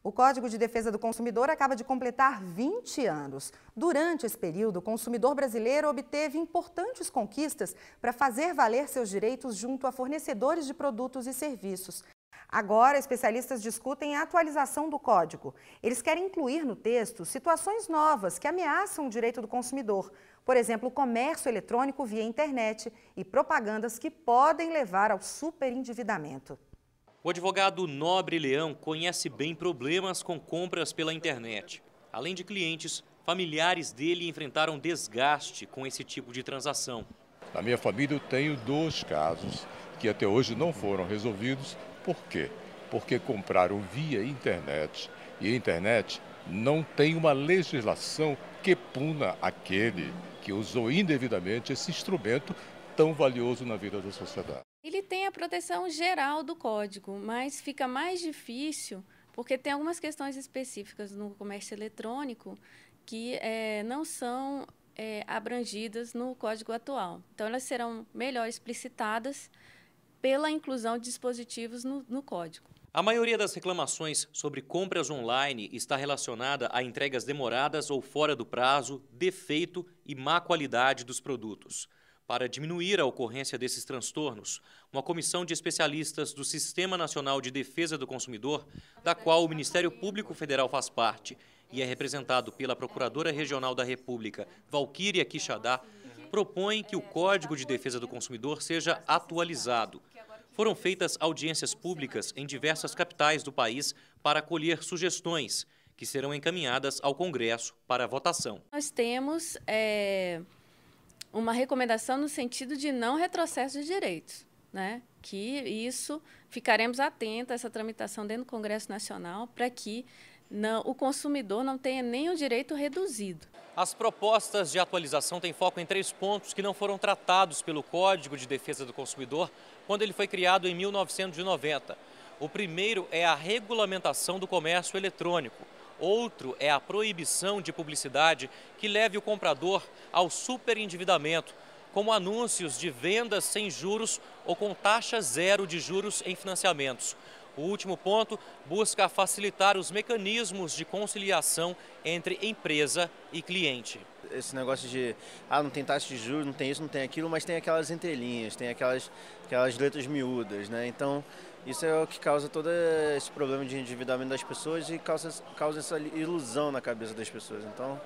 O Código de Defesa do Consumidor acaba de completar 20 anos. Durante esse período, o consumidor brasileiro obteve importantes conquistas para fazer valer seus direitos junto a fornecedores de produtos e serviços. Agora, especialistas discutem a atualização do código. Eles querem incluir no texto situações novas que ameaçam o direito do consumidor. Por exemplo, o comércio eletrônico via internet e propagandas que podem levar ao superendividamento. O advogado Nobre Leão conhece bem problemas com compras pela internet. Além de clientes, familiares dele enfrentaram desgaste com esse tipo de transação. Na minha família eu tenho 2 casos que até hoje não foram resolvidos. Por quê? Porque compraram via internet e a internet não tem uma legislação que puna aquele que usou indevidamente esse instrumento tão valioso na vida da sociedade. Ele tem a proteção geral do código, mas fica mais difícil porque tem algumas questões específicas no comércio eletrônico que não são abrangidas no código atual. Então, elas serão melhor explicitadas pela inclusão de dispositivos no código. A maioria das reclamações sobre compras online está relacionada a entregas demoradas ou fora do prazo, defeito e má qualidade dos produtos. Para diminuir a ocorrência desses transtornos, uma comissão de especialistas do Sistema Nacional de Defesa do Consumidor, da qual o Ministério Público Federal faz parte e é representado pela Procuradora Regional da República, Valquíria Quixadá, propõe que o Código de Defesa do Consumidor seja atualizado. Foram feitas audiências públicas em diversas capitais do país para colher sugestões, que serão encaminhadas ao Congresso para votação. Nós temos uma recomendação no sentido de não retrocesso de direitos, né? Que isso, ficaremos atentos a essa tramitação dentro do Congresso Nacional para que o consumidor não tenha nem o direito reduzido. As propostas de atualização têm foco em 3 pontos que não foram tratados pelo Código de Defesa do Consumidor quando ele foi criado em 1990. O primeiro é a regulamentação do comércio eletrônico. Outro é a proibição de publicidade que leve o comprador ao superendividamento, como anúncios de vendas sem juros ou com taxa zero de juros em financiamentos. O último ponto busca facilitar os mecanismos de conciliação entre empresa e cliente. Esse negócio de, não tem taxa de juros, não tem isso, não tem aquilo, mas tem aquelas entrelinhas, tem aquelas letras miúdas, né? Então, isso é o que causa todo esse problema de endividamento das pessoas e causa essa ilusão na cabeça das pessoas. Então,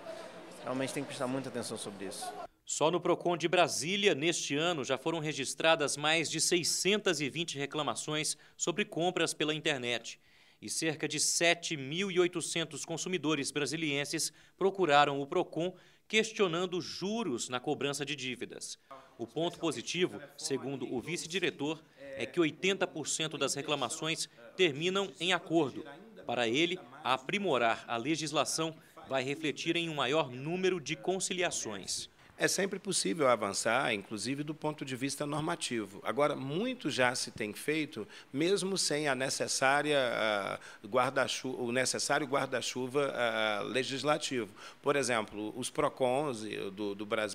realmente tem que prestar muita atenção sobre isso. Só no Procon de Brasília, neste ano, já foram registradas mais de 620 reclamações sobre compras pela internet. E cerca de 7.800 consumidores brasilienses procuraram o Procon questionando juros na cobrança de dívidas. O ponto positivo, segundo o vice-diretor, é que 80% das reclamações terminam em acordo. Para ele, aprimorar a legislação vai refletir em um maior número de conciliações. É sempre possível avançar, inclusive do ponto de vista normativo. Agora, muito já se tem feito, mesmo sem o necessário guarda-chuva legislativo. Por exemplo, os PROCONs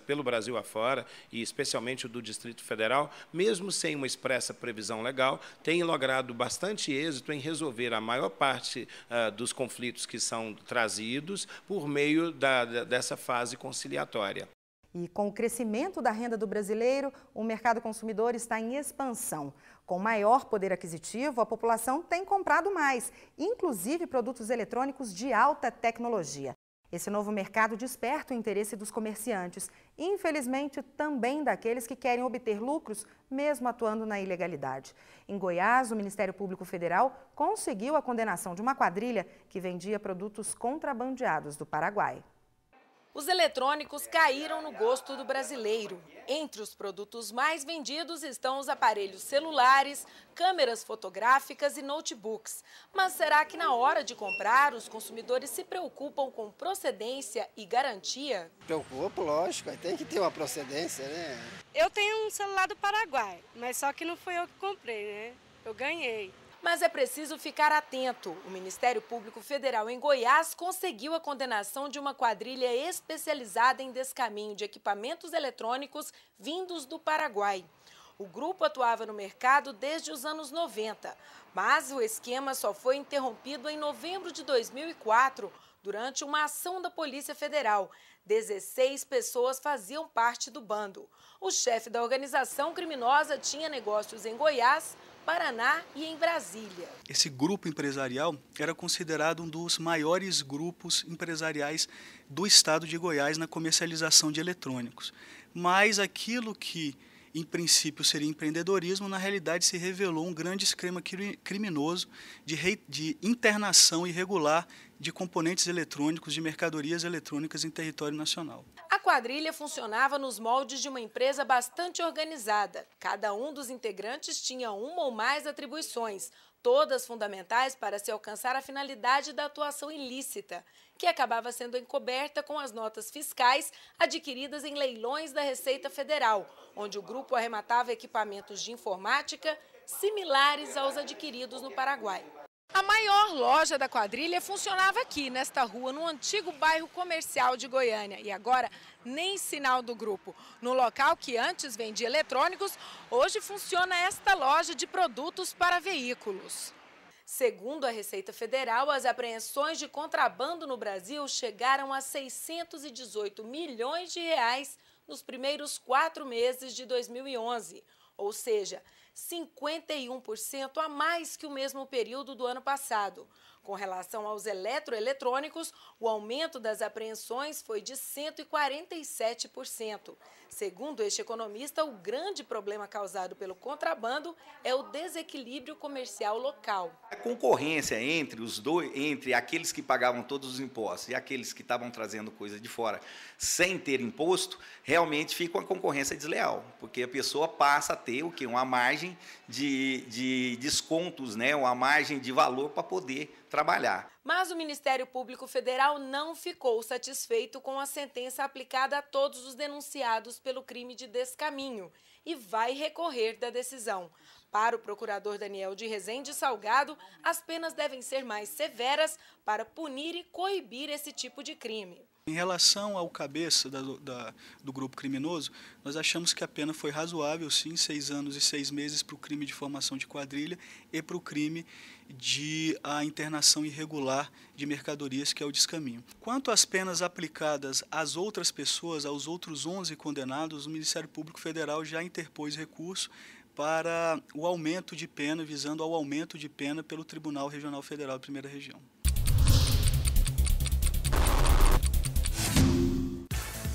pelo Brasil afora, e especialmente o do Distrito Federal, mesmo sem uma expressa previsão legal, têm logrado bastante êxito em resolver a maior parte dos conflitos que são trazidos por meio dessa fase conciliatória. E com o crescimento da renda do brasileiro, o mercado consumidor está em expansão. Com maior poder aquisitivo, a população tem comprado mais, inclusive produtos eletrônicos de alta tecnologia. Esse novo mercado desperta o interesse dos comerciantes, infelizmente também daqueles que querem obter lucros, mesmo atuando na ilegalidade. Em Goiás, o Ministério Público Federal conseguiu a condenação de uma quadrilha que vendia produtos contrabandeados do Paraguai. Os eletrônicos caíram no gosto do brasileiro. Entre os produtos mais vendidos estão os aparelhos celulares, câmeras fotográficas e notebooks. Mas será que na hora de comprar, os consumidores se preocupam com procedência e garantia? Preocupo, lógico, tem que ter uma procedência, né? Eu tenho um celular do Paraguai, mas só que não fui eu que comprei, né? Eu ganhei. Mas é preciso ficar atento. O Ministério Público Federal em Goiás conseguiu a condenação de uma quadrilha especializada em descaminho de equipamentos eletrônicos vindos do Paraguai. O grupo atuava no mercado desde os anos 90, mas o esquema só foi interrompido em novembro de 2004, durante uma ação da Polícia Federal. 16 pessoas faziam parte do bando. O chefe da organização criminosa tinha negócios em Goiás, Paraná e em Brasília. Esse grupo empresarial era considerado um dos maiores grupos empresariais do estado de Goiás na comercialização de eletrônicos. Mas aquilo que, em princípio, seria empreendedorismo, na realidade se revelou um grande esquema criminoso de internação irregular de componentes eletrônicos, de mercadorias eletrônicas em território nacional. A quadrilha funcionava nos moldes de uma empresa bastante organizada. Cada um dos integrantes tinha uma ou mais atribuições, todas fundamentais para se alcançar a finalidade da atuação ilícita, que acabava sendo encoberta com as notas fiscais adquiridas em leilões da Receita Federal, onde o grupo arrematava equipamentos de informática similares aos adquiridos no Paraguai. A maior loja da quadrilha funcionava aqui, nesta rua, no antigo bairro comercial de Goiânia. E agora, nem sinal do grupo. No local que antes vendia eletrônicos, hoje funciona esta loja de produtos para veículos. Segundo a Receita Federal, as apreensões de contrabando no Brasil chegaram a 618 milhões de reais nos primeiros 4 meses de 2011, ou seja, 51% a mais que o mesmo período do ano passado. Com relação aos eletroeletrônicos, o aumento das apreensões foi de 147%. Segundo este economista, o grande problema causado pelo contrabando é o desequilíbrio comercial local. A concorrência entre aqueles que pagavam todos os impostos e aqueles que estavam trazendo coisa de fora sem ter imposto, realmente fica uma concorrência desleal, porque a pessoa passa a ter o quê? Uma margem de descontos, né? Uma margem de valor para poder trabalhar. Mas o Ministério Público Federal não ficou satisfeito com a sentença aplicada a todos os denunciados pelo crime de descaminho e vai recorrer da decisão. Para o procurador Daniel de Rezende Salgado, as penas devem ser mais severas para punir e coibir esse tipo de crime. Em relação ao cabeça do grupo criminoso, nós achamos que a pena foi razoável, sim, 6 anos e 6 meses para o crime de formação de quadrilha e para o crime de a internação irregular de mercadorias, que é o descaminho. Quanto às penas aplicadas às outras pessoas, aos outros 11 condenados, o Ministério Público Federal já interpôs recurso para o aumento de pena, visando ao aumento de pena pelo Tribunal Regional Federal da Primeira Região.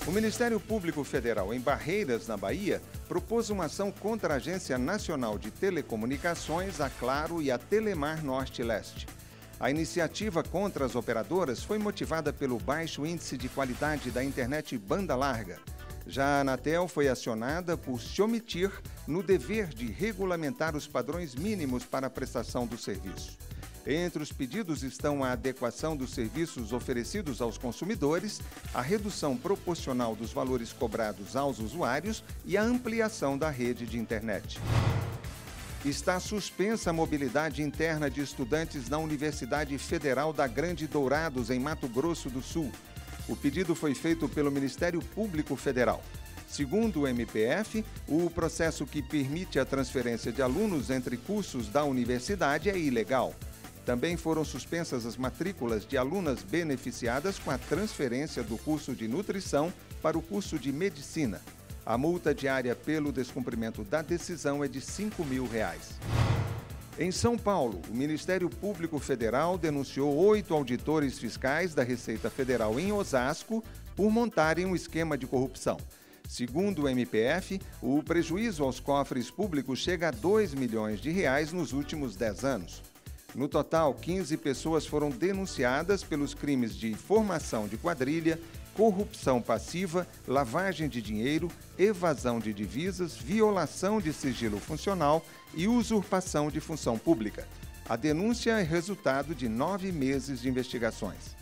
O Ministério Público Federal, em Barreiras, na Bahia, propôs uma ação contra a Agência Nacional de Telecomunicações, a Claro e a Telemar Norte e Leste. A iniciativa contra as operadoras foi motivada pelo baixo índice de qualidade da internet banda larga. Já a Anatel foi acionada por se omitir no dever de regulamentar os padrões mínimos para a prestação do serviço. Entre os pedidos estão a adequação dos serviços oferecidos aos consumidores, a redução proporcional dos valores cobrados aos usuários e a ampliação da rede de internet. Está suspensa a mobilidade interna de estudantes na Universidade Federal da Grande Dourados, em Mato Grosso do Sul. O pedido foi feito pelo Ministério Público Federal. Segundo o MPF, o processo que permite a transferência de alunos entre cursos da universidade é ilegal. Também foram suspensas as matrículas de alunas beneficiadas com a transferência do curso de nutrição para o curso de medicina. A multa diária pelo descumprimento da decisão é de R$ 5.000. Em São Paulo, o Ministério Público Federal denunciou 8 auditores fiscais da Receita Federal em Osasco por montarem um esquema de corrupção. Segundo o MPF, o prejuízo aos cofres públicos chega a R$ 2 milhões nos últimos 10 anos. No total, 15 pessoas foram denunciadas pelos crimes de formação de quadrilha, corrupção passiva, lavagem de dinheiro, evasão de divisas, violação de sigilo funcional e usurpação de função pública. A denúncia é resultado de 9 meses de investigações.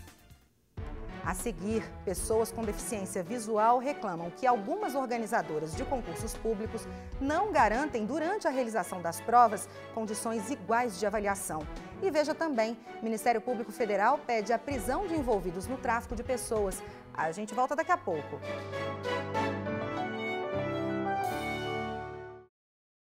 A seguir, pessoas com deficiência visual reclamam que algumas organizadoras de concursos públicos não garantem, durante a realização das provas, condições iguais de avaliação. E veja também, o Ministério Público Federal pede a prisão de envolvidos no tráfico de pessoas. A gente volta daqui a pouco.